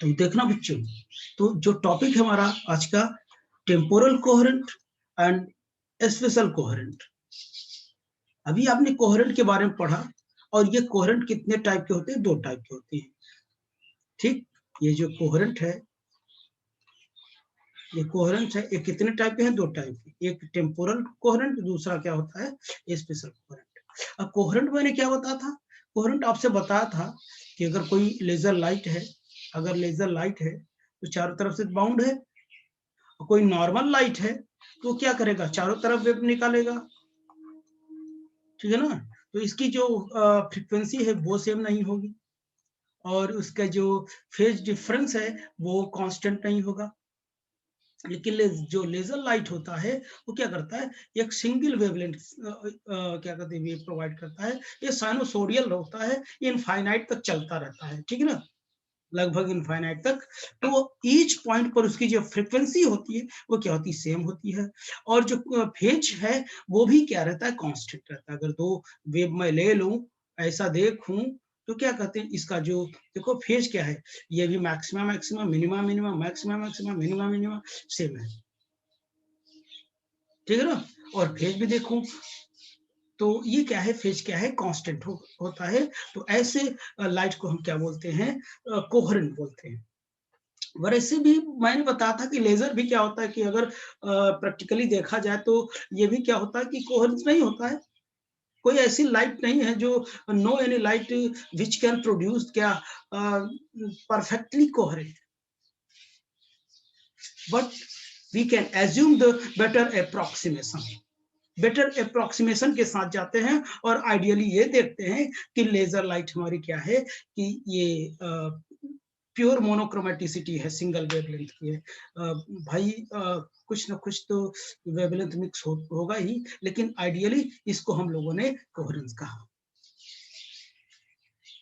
तो देखना बच्चों, तो जो टॉपिक है हमारा आज का, temporal coherent and special coherent. अभी आपने कोहेरेंट के बारे में पढ़ा, और ये कोहेरेंट कितने टाइप के होते हैं? 2 टाइप के होते हैं। ठीक, ये जो कोहेरेंट है, ये कोहेरेंट है, ये कितने टाइप के हैं? 2 टाइप के, एक टेम्पोरल कोहेरेंट, दूसरा क्या होता है? Special coherent. अब कोहेरेंट मैंने क्या बताया था? कोहेरेंट आपसे बताया था कि अगर कोई लेजर लाइट है, अगर लेजर लाइट है तो चारों तरफ से बाउंड है, और कोई नॉर्मल लाइट है तो क्या करेगा? चारों तरफ वेव निकालेगा, ठीक है ना। तो इसकी जो फ्रीक्वेंसी है वो सेम नहीं होगी, और उसका जो फेज डिफरेंस है वो कांस्टेंट नहीं होगा। लेकिन जो लेजर लाइट होता है वो क्या करता है? एक सिंगल वेवलेंथ क्या कहते हैं, वेव प्रोवाइड करता है। ये साइनोसोडियल होता है, ये इनफाइनाइट तक चलता रहता है, ठीक है ना, लगभग इनफाइनाइट तक। तो ईच पॉइंट पर उसकी जो फ्रीक्वेंसी होती है वो क्या होती है? सेम होती है। और जो फेज है वो भी क्या रहता है? कांस्टेंट रहता है। अगर 2 वेव मैं ले लूं, ऐसा देखूं, तो क्या कहते हैं, इसका जो देखो फेज क्या है, ये भी maximum maximum, minimum minimum, maximum maximum, minimum minimum same है, ठीक है ना। और फेज भी देखूं तो ये क्या है? फेज क्या है? कांस्टेंट होता है। तो ऐसे लाइट को हम क्या बोलते हैं? कोहेरेंट बोलते हैं। वैसे भी मैंने बताया था कि लेजर भी क्या होता है कि अगर प्रैक्टिकली देखा जाए तो ये भी क्या होता है कि कोहेरेंस नहीं होता है। कोई ऐसी लाइट नहीं है जो, no any light which can produce क्या perfectly coherent, but we can assume the better approximation. Better approximation के साथ जाते हैं और आइडियली ये देखते हैं कि लेजर लाइट हमारी क्या है कि ये प्योर मोनोक्रोमेटिसिटी है, सिंगल वेवलेंथ की है। भाई कुछ ना कुछ तो वेवलेंथ मिक्स होगा ही, लेकिन आइडियली इसको हम लोगों ने कोहेरेंस कहा।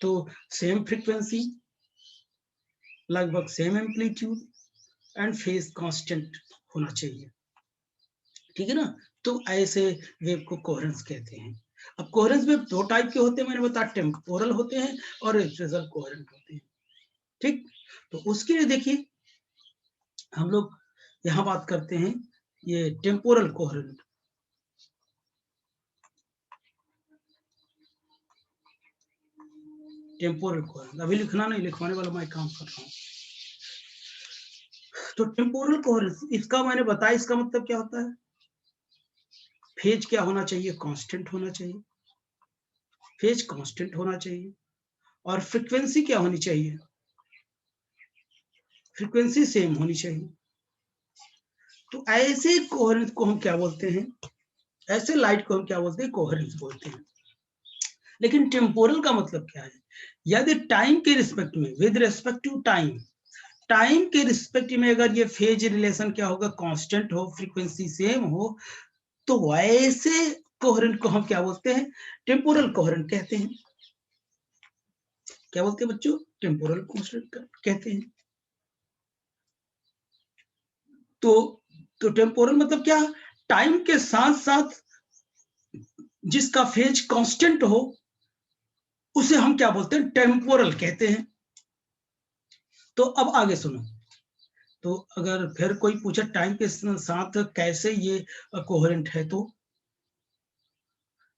तो सेम फ्रीक्वेंसी, लगभग same amplitude, and phase constant होना चाहिए, ठीक है ना। तो ऐसे वेव को कोहेरेंस कहते हैं। अब कोहेरेंस वेव 2 टाइप के होते हैं, मैंने बताया, टेम्पोरल होते हैं और स्पेशल कोहेरेंट होते हैं, ठीक। तो उसके लिए देखिए, हम लोग यहाँ बात करते हैं ये टेम्पोरल कोहेरेंट। टेम्पोरल कोहेरेंट अभी लिखना नहीं, लिखवाने वाला मैं काम कर रहा हूँ। तो टेम्पोरल कोहेरेंस, इसका मैंने बताया, इसका मतलब क्या होता है? फेज क्या होना चाहिए? कांस्टेंट होना चाहिए, फेज कांस्टेंट होना चाहिए। और फ्रीक्वेंसी क्या होनी चाहिए? फ्रीक्वेंसी सेम होनी चाहिए। तो ऐसे कोहेरेंस को हम क्या बोलते हैं? ऐसे लाइट को हम क्या बोलते हैं? कोहेरेंस बोलते हैं। लेकिन टेम्पोरल का मतलब क्या है? यदि टाइम के रिस्पेक्ट में, with respect to time, time के रिस्पेक्ट में अगर ये फेज रिलेशन क्या होगा? कांस्टेंट हो, फ्रीक्वेंसी सेम हो, तो वैसे कोहेरेंट को हम क्या बोलते हैं? टेम्पोरल कोहेरेंट कहते हैं। क्या बोलते हैं बच्चों? टेम्पोरल कोहेरेंट कहते हैं। तो टेम्पोरल मतलब क्या? टाइम के साथ साथ जिसका फेज कांस्टेंट हो उसे हम क्या बोलते हैं? टेम्पोरल कहते हैं। तो अब आगे सुनो, तो अगर फिर कोई पूछे टाइम के साथ कैसे ये कोहेरेंट है, तो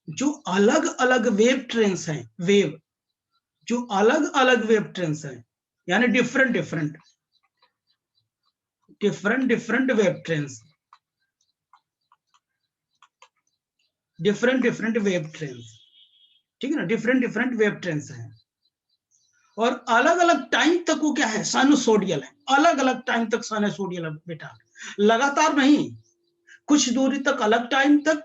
जो अलग अलग वेव ट्रेन्स हैं, वेव जो अलग अलग वेव ट्रेन्स हैं, यानी different different wave trains, different wave trains, ठीक है ना, डिफरेंट वेव ट्रेन्स हैं, और अलग अलग टाइम तक वो क्या है? साइनोसोडियल है। अलग अलग टाइम तक साइनोसोडियल है बेटा, लगातार नहीं, कुछ दूरी तक अलग टाइम तक,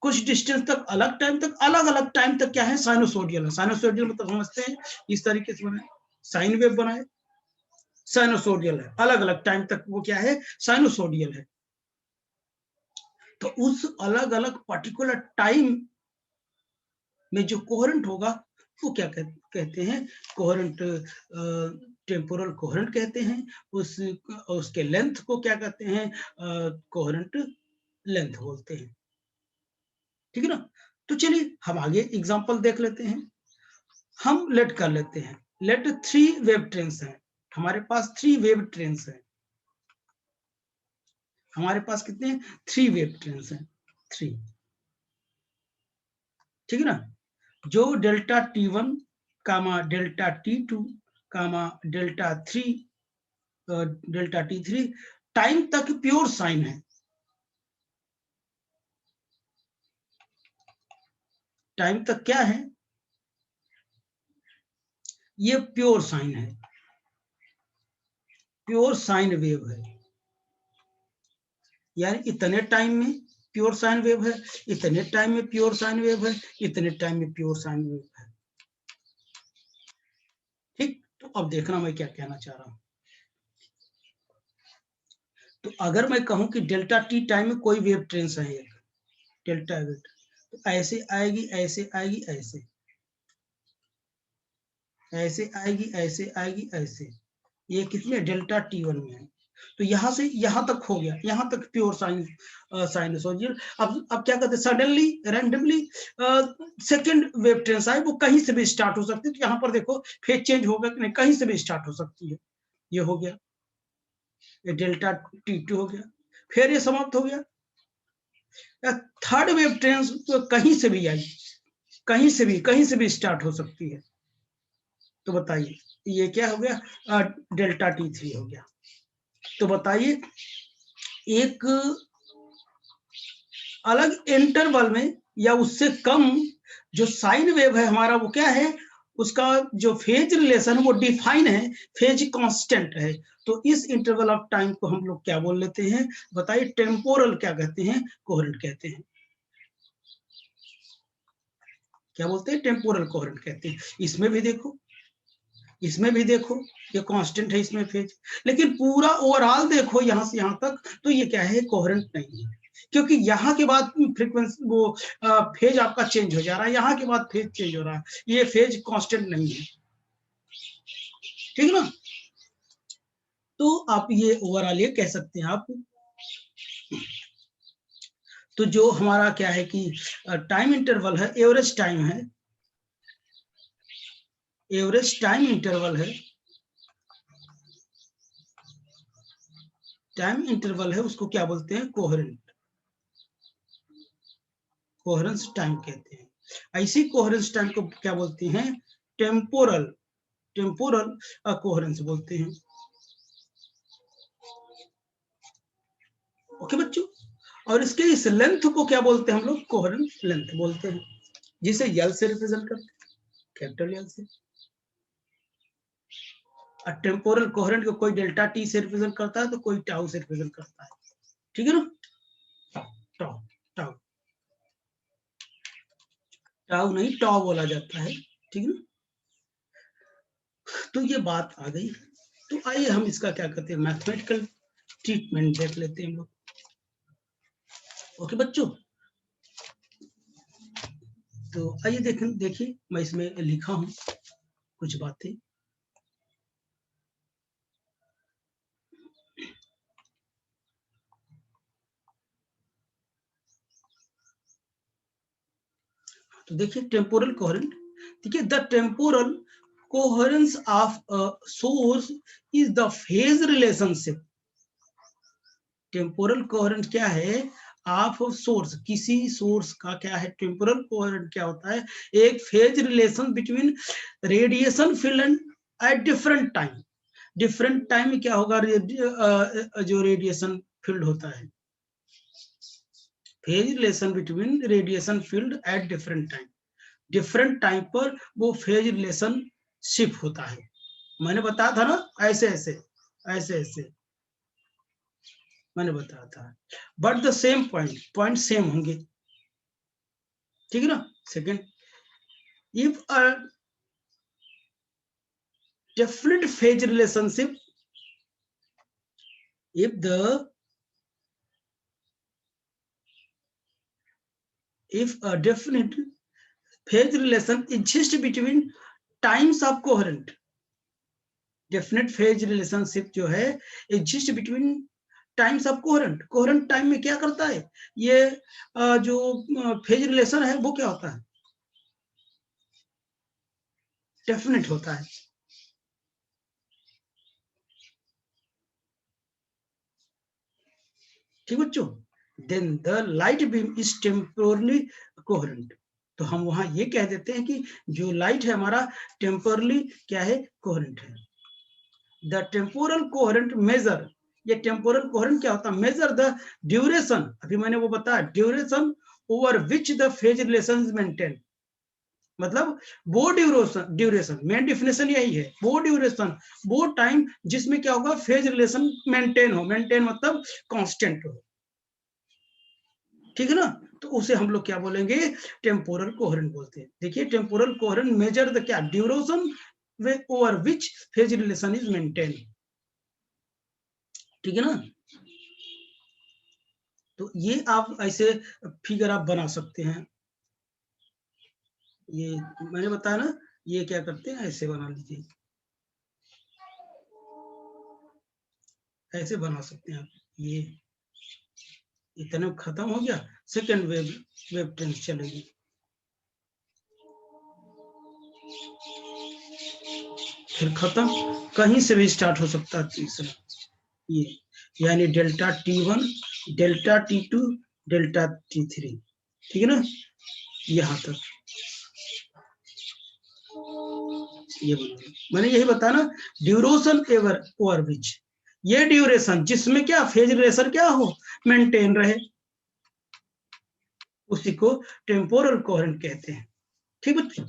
कुछ डिस्टेंस तक अलग टाइम तक, अलग अलग टाइम तक क्या है? साइनोसोडियल है। साइनोसोडियल मतलब समझते हैं, इस तरीके से बनाए, साइन वेव बनाए, साइनोसोडियल है, अलग अलग टाइम तक वो क्या है? साइनोसोडियल है। तो उस अलग अलग पर्टिकुलर टाइम में जो कोहेरेंट होगा वो क्या कहते हैं? कोहेरेंट, टेम्पोरल कोहेरेंट कहते हैं। उसके लेंथ को क्या कहते हैं? कोहेरेंट लेंथ बोलते हैं, ठीक है ना। तो चलिए हम आगे एग्जांपल देख लेते हैं। हम लेट कर लेते हैं, लेट 3 वेव ट्रेन्स हैं, हमारे पास 3 वेव ट्रेन्स हैं, हमारे पास कितने 3 वेव ट्रेन्स हैं, 3, ठीक है ना। जो डेल्टा T1 कामा डेल्टा T2 कामा डेल्टा T3 टाइम तक प्योर साइन है, टाइम तक क्या है, ये प्योर साइन है, प्योर साइन वेव है, यानी इतने टाइम में प्योर साइन वेव है, इतने टाइम में प्योर साइन वेव है, इतने टाइम में प्योर साइन वेव है, ठीक। तो अब देखना मैं क्या कहना चाह रहा हूं। तो अगर मैं कहूं कि डेल्टा टी टाइम में कोई वेव ट्रेन्स है, एक डेल्टा वेव, तो ऐसे आएगी, ऐसे आएगी, ऐसे ऐसे आएगी, ऐसे आएगी, ऐसे, ये कितने डेल्टा T1 में है। तो यहां से यहां तक हो गया, यहां तक प्योर साइनसोइडल। अब क्या कहते हैं, suddenly randomly second wave trains आए, वो कहीं से भी स्टार्ट हो सकती है। तो यहाँ पर देखो फेज चेंज होगा कि नहीं, कहीं से भी स्टार्ट हो सकती है। ये हो गया, ये डेल्टा T2 हो गया, फिर ये समाप्त हो गया। थर्ड वेव ट्रेन्स तो कहीं से भी आई, कहीं से भी स्टार्ट हो सकती है। तो बताइए ये क्या हो गया, डेल्टा T3 हो गया। तो बताइए एक अलग इंटरवल में या उससे कम जो साइन वेव है हमारा, वो क्या है, उसका जो फेज रिलेशन वो डिफाइन है, फेज कांस्टेंट है। तो इस इंटरवल ऑफ टाइम को हम लोग क्या बोल लेते हैं, बताइए, टेम्पोरल क्या कहते हैं, कोहेरेंट कहते हैं। क्या बोलते हैं, टेम्पोरल कोहेरेंट कहते हैं। इसमें भी देखो, इसमें भी देखो, ये कांस्टेंट है इसमें फेज, लेकिन पूरा ओवरऑल देखो यहां से यहां तक, तो ये क्या है, कोहेरेंट नहीं है, क्योंकि यहाँ के बाद फ्रीक्वेंसी वो फेज आपका चेंज हो जा रहा है, यहाँ के बाद फेज चेंज हो रहा है, ये फेज कांस्टेंट नहीं है, ठीक है ना। तो आप ये ओवरऑल ये कह सकते हैं आप। तो जो हमारा क्या है कि टाइम इंटरवल है, एवरेज टाइम है, एवरेज टाइम इंटरवल है, टाइम इंटरवल है, उसको क्या बोलते हैं, कोहेरेंट, कोहेरेंस टाइम कहते हैं। ऐसी कोहेरेंस टाइम को क्या बोलते हैं, टेम्पोरल, टेम्पोरल कोहेरेंस बोलते हैं। ओके बच्चों, और इसके इस लेंथ को क्या बोलते हैं हम लोग, कोहेरेंट लेंथ बोलते हैं, जिसे यल से रिप्रेजेंट करते हैं, कैपिटल यल से। और टेम्पोरल कोहेरेंट को कोई डेल्टा टी से रिप्रेजेंट करता है, तो कोई टाउ से रिप्रेजेंट करता है, ठीक है ना। टाउ, टाउ, टाउ नहीं टाउ बोला जाता है, ठीक है ना। तो ये बात आ गई। तो आइए हम इसका क्या कहते हैं, मैथमेटिकल ट्रीटमेंट देख लेते हैं हम लोग। ओके बच्चों, तो आइए देखिए मैं इसमें लिखा हूं कुछ बातें। तो देखिए टेम्पोरल कोहेरेंट, देखिए the temporal coherence of a source is the phase relationship. Temporal coherent क्या है, ऑफ सोर्स, किसी सोर्स का क्या है, टेम्पोरल कोहेरेंट क्या होता है, एक phase relation between radiation field at different time. Different time में क्या होगा, जो रेडिएशन फील्ड होता है, phase relation between radiation field at different time, different time पर वो फेज रिलेशन शिफ्ट होता है। मैंने बताया था ना, ऐसे ऐसे ऐसे ऐसे मैंने बताया था, but the same point same होंगे, ठीक है ना। Second, if a definite phase relationship, if a definite phase relation exists between times of coherent, definite phase relationship जो है exist between times of coherent, coherent time में क्या करता है, ये जो फेज रिलेशन है वो क्या होता है, डेफिनेट होता है। ठीक बच्चों, then the light beam is temporally coherent. तो हम वहां ये कह देते हैं कि जो लाइट है हमारा टेम्पोरली क्या है, कोहेरेंट है। द टेम्पोरल कोहेरेंट मेजर, ये टेम्पोरल कोहेरेंट क्या होता है, मेजर द ड्यूरेशन, अभी मैंने वो बताया, duration over which the phase relation maintain, मतलब वो ड्यूरेशन मेन डिफिनेशन यही है, वो ड्यूरेशन, वो टाइम जिसमें क्या होगा, फेज रिलेशन मेंटेन हो, मेंटेन मतलब कांस्टेंट हो, ठीक है ना। तो उसे हम लोग क्या बोलेंगे, टेम्पोरल कोहेरेंट बोलते हैं। देखिए टेम्पोरल कोहेरेंट मेजर द क्या, duration over which phase relation is maintain, ठीक है ना। तो ये आप ऐसे फिगर आप बना सकते हैं, ये मैंने बताया ना, ये क्या करते हैं, ऐसे बना लीजिए, ऐसे बना सकते हैं आप। ये इतने खत्म हो गया, सेकेंड वेव ट्रेंस चलेगी, फिर खत्म, कहीं से भी स्टार्ट हो सकता है तीसरा, ये यानी delta T1, delta T2, delta T3, ठीक है ना, यहाँ तक ये मैंने यही बताया ना, ड्यूरेशन एवर ओवर विच, ये ड्यूरेशन जिसमें क्या फेज रिलेशन क्या हो, मेंटेन रहे, उसी को टेम्पोरल कोहेरेंट कहते हैं, ठीक बच्चों।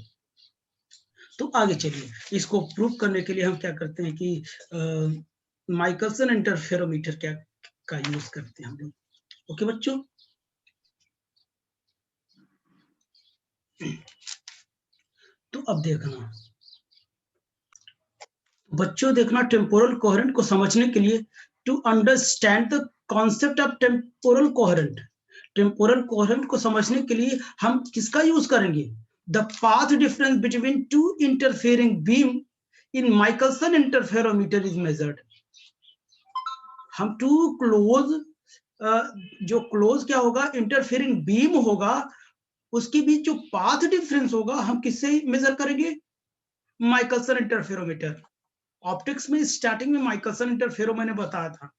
तो आगे चलिए, इसको प्रूव करने के लिए हम क्या करते हैं कि माइकलसन इंटरफेरोमीटर क्या का यूज करते हैं हम लोग, ओके बच्चों। तो अब देखना बच्चों, देखना टेम्पोरल कोहेरेंट को समझने के लिए, to understand the concept of temporal coherent, temporal coherent को समझने के लिए हम किसका यूज करेंगे, the path difference between two interfering beam in Michelson interferometer is measured. हम टू क्लोज, जो क्लोज क्या होगा, इंटरफेयरिंग बीम होगा, उसके बीच जो पाथ डिफरेंस होगा हम किससे मेजर करेंगे, माइकलसन इंटरफेरोमीटर। ऑप्टिक्स में स्टार्टिंग में माइकलसन इंटरफेरो मैंने बताया था,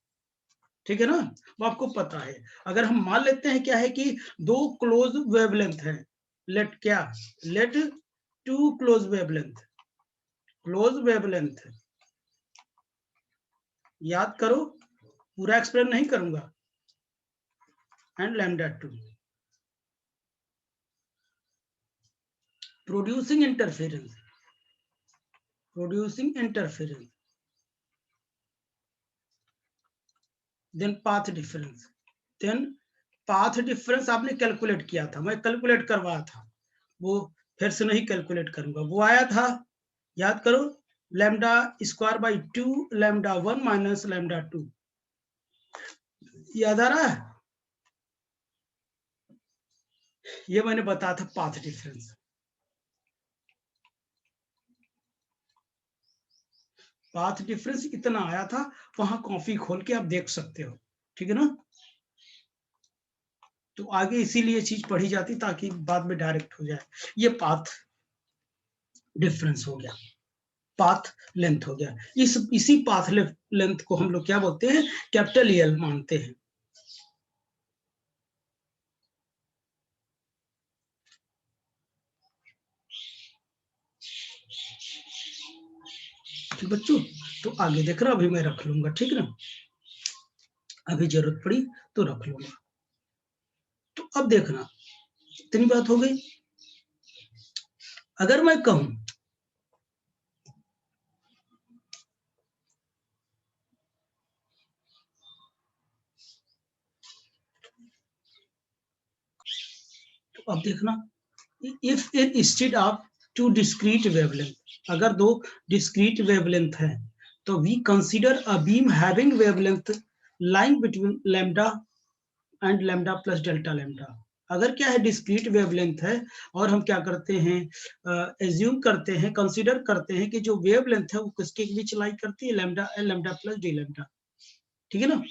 ठीक है ना, वो आपको पता है। अगर हम मान लेते हैं क्या है कि दो क्लोज वेवलेंथ है, लेट क्या, let two close wavelength, close wavelength, याद करो, पूरा एक्सप्लेन नहीं करूंगा, and lambda 2 producing interference, then path difference, then path difference आपने कैलकुलेट किया था, मैं कैलकुलेट करवाया था, वो फिर से नहीं कैलकुलेट करूंगा, वो आया था, याद करो, lambda square by 2 lambda 1 minus lambda 2, याद आ रहा है, ये मैंने बताया था पाथ डिफरेंस। पाथ डिफरेंस इतना आया था, वहां कॉपी खोल के आप देख सकते हो, ठीक है ना। तो आगे इसीलिए चीज पढ़ी जाती ताकि बाद में डायरेक्ट हो जाए। ये पाथ डिफरेंस हो गया, पाथ लेंथ हो गया, इसी पाथ लेंथ को हम लोग क्या बोलते हैं, कैपिटल एल मानते हैं। ठीक बच्चों, तो आगे देख रहा, अभी मैं रख लूंगा, ठीक ना, अभी जरूरत पड़ी तो रख लूंगा। तो अब देखना, इतनी बात हो गई। अगर मैं कहूं तो अब देखना, if instead of two discrete wavelength, अगर दो डिस्क्रीट वेवलेंथ है, तो we consider a beam having wavelength line between lambda and lambda plus delta lambda. अगर क्या है, डिस्क्रीट वेवलेंथ है, और हम क्या करते हैं, एज्यूम करते हैं, कंसीडर करते हैं कि जो वेवलेंथ है वो किसके बीच लाई करती है, lambda L lambda plus D lambda, ठीक है ना।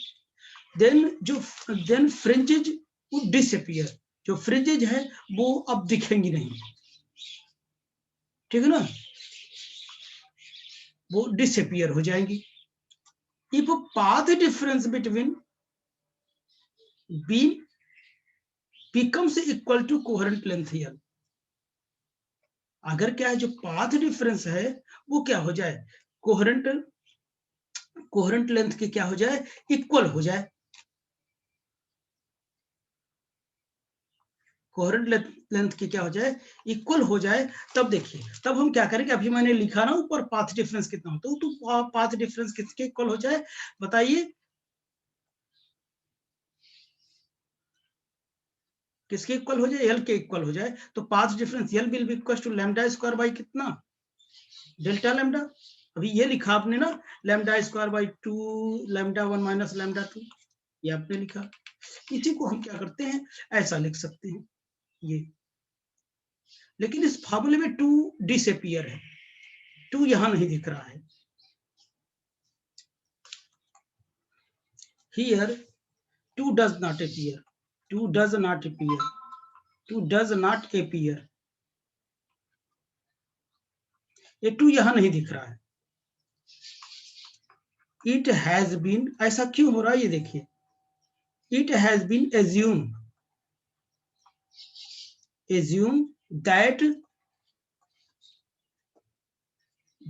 देन फ्रिंजेज वुड डिसअपीयर, जो फ्रिंजेज है वो अब दिखेंगी नहीं, ठीक है ना, वो डिसअपीयर हो जाएंगी। If path difference between beam becomes equal to coherent length यल। अगर क्या है जो पाथ डिफरेंस है वो क्या हो जाए, कोहेरेंट लेंथ के क्या हो जाए, इक्वल हो जाए। कोहेरेंट लेंथ की क्या हो जाए, इक्वल हो जाए। तब देखिए, तब हम क्या करेंगे, अभी मैंने लिखा ना ऊपर पाथ डिफरेंस कितना होता है, तो पाथ डिफरेंस किसके इक्वल हो जाए बताइए, किसके इक्वल हो जाए, एल के इक्वल हो जाए। तो path difference L will be equal to lambda square by कितना, डेल्टा लैम्डा। अभी ये लिखा आपने ना, lambda square by 2 lambda 1 minus lambda 2, ये आपने लिखा। इसी को हम क्या करते हैं, ऐसा लिख सकते हैं ये। लेकिन इस फार्मूले में 2 डिसअपीयर है, 2 यहां नहीं दिख रहा है। Here 2 does not appear, 2 does not appear, 2 does not appear, ये 2 यहां नहीं दिख रहा है। It has been, ऐसा क्यों हो रहा है ये देखिए, it has been assumed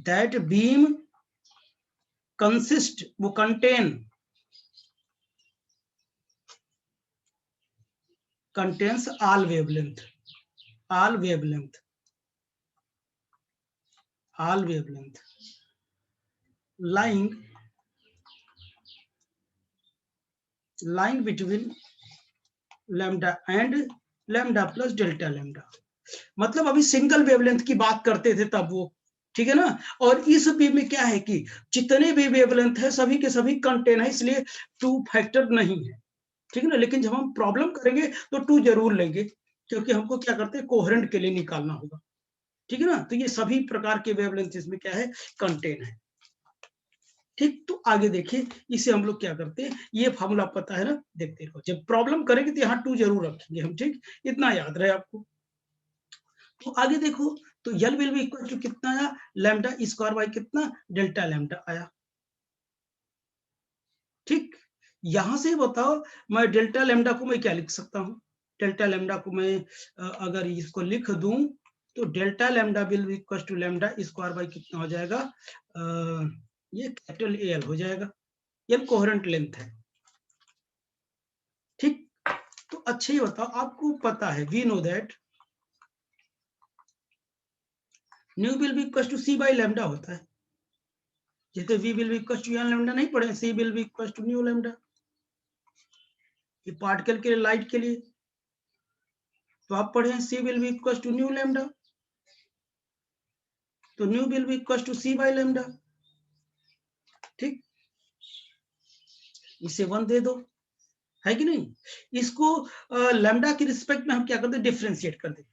that beam consist, वो contains all wavelength, lying between lambda and lambda plus delta lambda। मतलब अभी सिंगल वेवलेंथ की बात करते थे तब वो, ठीक है ना। और इस बीम में क्या है कि जितने भी वेवलेंथ है सभी के सभी कंटेन है, इसलिए 2 फैक्टर नहीं है, ठीक है ना। लेकिन जब हम प्रॉब्लम करेंगे तो 2 जरूर लेंगे, क्योंकि हमको क्या करते हैं, कोहेरेंट के लिए निकालना होगा, ठीक है ना। तो ये सभी प्रकार के वेवलेंथ इसमें क्या है, कंटेन है, ठीक। तो आगे देखिए, इसे हम लोग क्या करते हैं, ये फार्मूला पता है ना, देखते रहो, जब प्रॉब्लम करेंगे तो यहाँ 2 जरूर रखेंगे हम, ठीक, इतना याद रहे आपको। तो आगे देखो, तो यल विल बी इक्वल टू कितना आया, लैम्डा स्क्वायर बाई कितना, डेल्टा लैम्डा आया, ठीक। यहां से बताओ, मैं डेल्टा लैम्डा को मैं क्या लिख सकता हूं, डेल्टा लैम्डा को मैं अगर इसको लिख दूं, तो delta lambda will be equal to lambda square by कितना हो जाएगा, ये कैपिटल एल हो जाएगा, एल कोहेरेंट लेंथ है, ठीक। तो अच्छा ही बताओ, आपको पता है, we know that nu will be equal to C by lambda होता है, जैसे we will be equal to N lambda नहीं पढ़े, C will be equal to nu lambda, ये पार्टिकल के लिए, लाइट के लिए, तो आप पढ़े C will be equal to nu lambda, तो nu will be equal to C by lambda, ठीक। इसे 1 दे दो, है कि नहीं। इसको लैम्डा के रिस्पेक्ट में हम क्या करते हैं, डिफरेंशिएट कर देते हैं,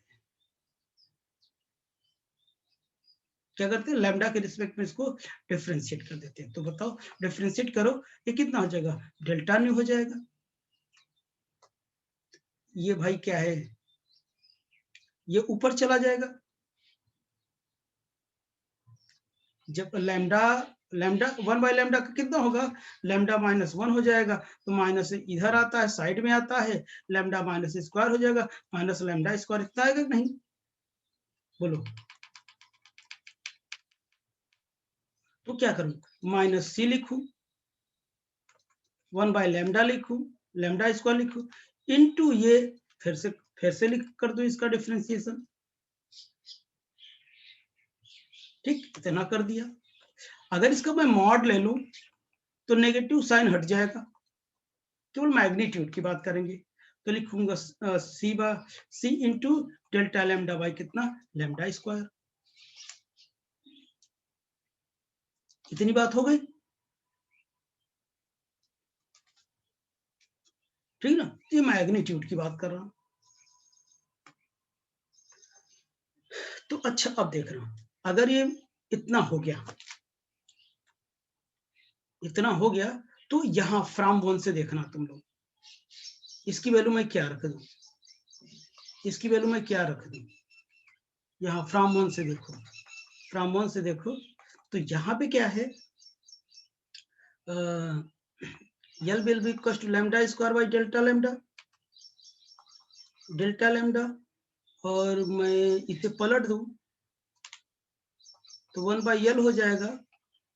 क्या करते हैं, लैम्डा के रिस्पेक्ट में इसको डिफरेंशिएट कर देते हैं। तो बताओ, डिफरेंशिएट करो, ये कितना हो जाएगा, डेल्टा न्यू हो जाएगा। ये भाई क्या है, ये ऊपर चला जाएगा, जब लैम्डा, लैम्डा 1 बाई लैम्डा का कितना होगा, लैम्डा माइनस 1 हो जाएगा, तो माइनस इधर आता है, साइड में आता है, लैम्डा माइनस स्क्वायर हो जाएगा, माइनस लैम्डा स्क्वायर इतना आएगा नहीं, बोलो। तो क्या करूं, माइनस सी लिखूं, 1 बाई लैम्डा लिखूं, लैम्डा स्क्वायर लिखूं, इनटू ये, फिर से लिख कर दो इसका डिफरेंशिएशन, ठीक, इतना कर दिया। अगर इसका मैं मॉड ले लूं तो नेगेटिव साइन हट जाएगा, केवल मैग्नीट्यूड की बात करेंगे, तो लिखूंगा सी इंटू डेल्टा लैम्डा बाई कितना, लैम्डा स्क्वायर। इतनी बात हो गई, ठीक ना। ये मैग्नीट्यूड की बात कर रहा हूं। तो अच्छा, अब देख रहा हूं, अगर ये इतना हो गया, इतना हो गया, तो यहां फ्रॉम 1 से देखना तुम लोग, इसकी वैल्यू मैं क्या रख दूं, इसकी वैल्यू मैं क्या रख दूं, यहाँ फ्रॉम 1 से देखो, फ्रॉम 1 से देखो, तो यहाँ पे क्या है, L will be equals to lambda square by delta lambda, और मैं इसे पलट दूं तो 1/L हो जाएगा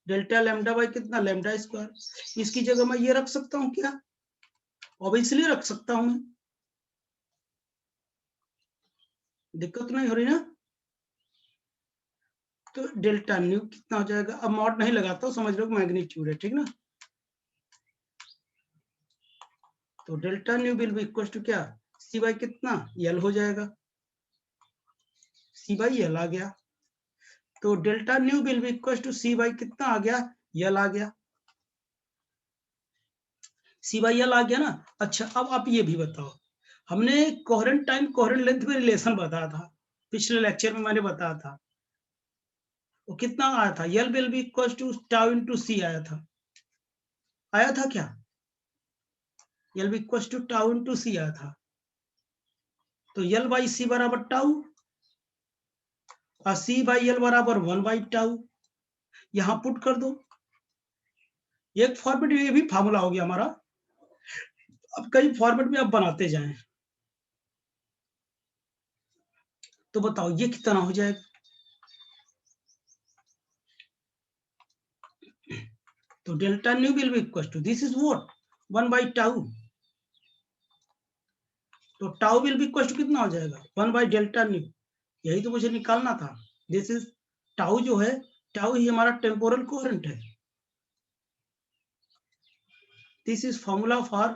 डेल्टा लैम्डा बाई कितना, लैम्डा स्क्वायर। इसकी जगह मैं ये रख सकता हूँ क्या, ऑब्वियसली रख सकता हूँ मैं, दिक्कत नहीं हो रही ना। तो डेल्टा न्यू कितना हो जाएगा, अब मॉड नहीं लगाता हूँ, समझ लो मैग्नीट्यूड है, ठीक ना। तो delta nu will be equal to क्या, सी बाई कितना, यल हो जाएगा, सी बाई यल आ गया। तो delta nu will be equal to C by कितना आ गया, यल आ गया, सी बाई यल आ गया ना। अच्छा अब आप ये भी बताओ, हमने कोहेरेंट टाइम कोहेरेंट लेंथ में रिलेशन बताया था, पिछले लेक्चर में मैंने बताया था, वो कितना आया था, L will be equal to tau into C आया था क्या, L be equal to tau into C आया था। तो यल बाई सी बराबर टाउ, और सी बाई यल बराबर 1/टाउ, यहां पुट कर दो, एक फॉर्मेट में ये भी फार्मूला हो गया हमारा। अब कई फॉर्मेट में आप बनाते जाएं, तो बताओ ये कितना हो जाएगा, तो delta nu will be equal to this is what 1/टाउ, तो tau will be equal to कितना हो जाएगा 1/डेल्टा न्यू, यही तो मुझे निकालना था। दिस इज टाउ जो है, टाउ ही हमारा टेम्पोरल कोहेरेंट है। This is formula for,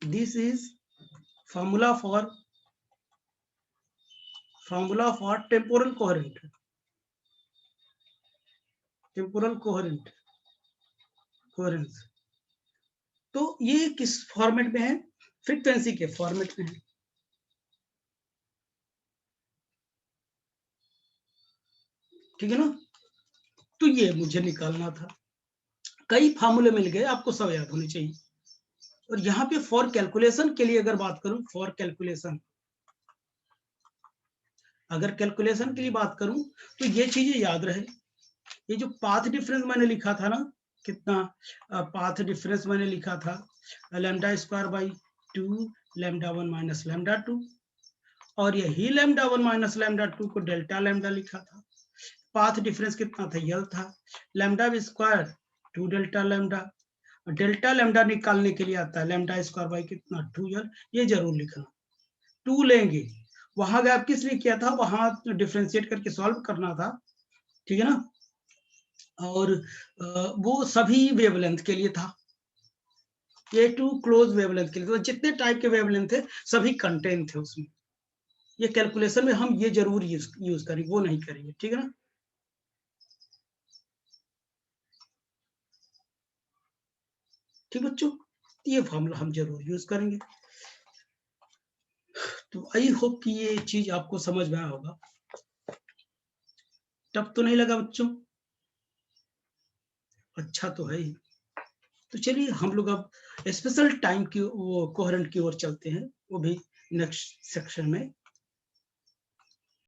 this is formula for temporal coherent, temporal coherence. तो ये किस फॉर्मेट में है, फ्रीक्वेंसी के फॉर्मेट में है, ठीक है ना। तो ये मुझे निकालना था, कई फार्मूले मिल गए, आपको सब याद होने चाहिए। और यहाँ पे फॉर कैलकुलेशन के लिए अगर बात करूं, फॉर कैलकुलेशन, अगर कैलकुलेशन के लिए बात करूं तो ये चीजें याद रहे, ये जो पाथ डिफरेंस मैंने लिखा था ना, कितना पाथ डिफरेंस मैंने लिखा था, lambda square by 2 lambda 1 minus lambda 2, और यही लैम्डा 1 माइनस लैम्डा 2 को डेल्टा लैम्डा लिखा था। पाथ डिफरेंस कितना था, यल था, लैम्डा स्क्वायर 2 डेल्टा लैम्डा निकालने के लिए आता है लैम्डा स्क्वायर बाई कितना 2l, ये जरूर लिखना, 2 लेंगे, वहां गैप किस लिए किया था, वहां डिफ्रेंशिएट करके सॉल्व करना था, ठीक है ना। और वो सभी वेवलेंथ के लिए था, ये टू क्लोज वेवलेंथ के लिए, तो जितने टाइप के वेवलेंथ थे सभी कंटेंट थे उसमें। ये कैलकुलेशन में हम ये जरूर यूज करेंगे, वो नहीं करेंगे, ठीक है ना। ठीक बच्चों, ये फॉर्मूला हम जरूर यूज करेंगे। तो आई होप कि ये चीज आपको समझ में आया होगा, टफ तो नहीं लगा बच्चों, अच्छा तो है ही। तो चलिए हम लोग अब स्पेशल टाइम की वो कोहेरेंट की ओर चलते हैं, वो भी नेक्स्ट सेक्शन में।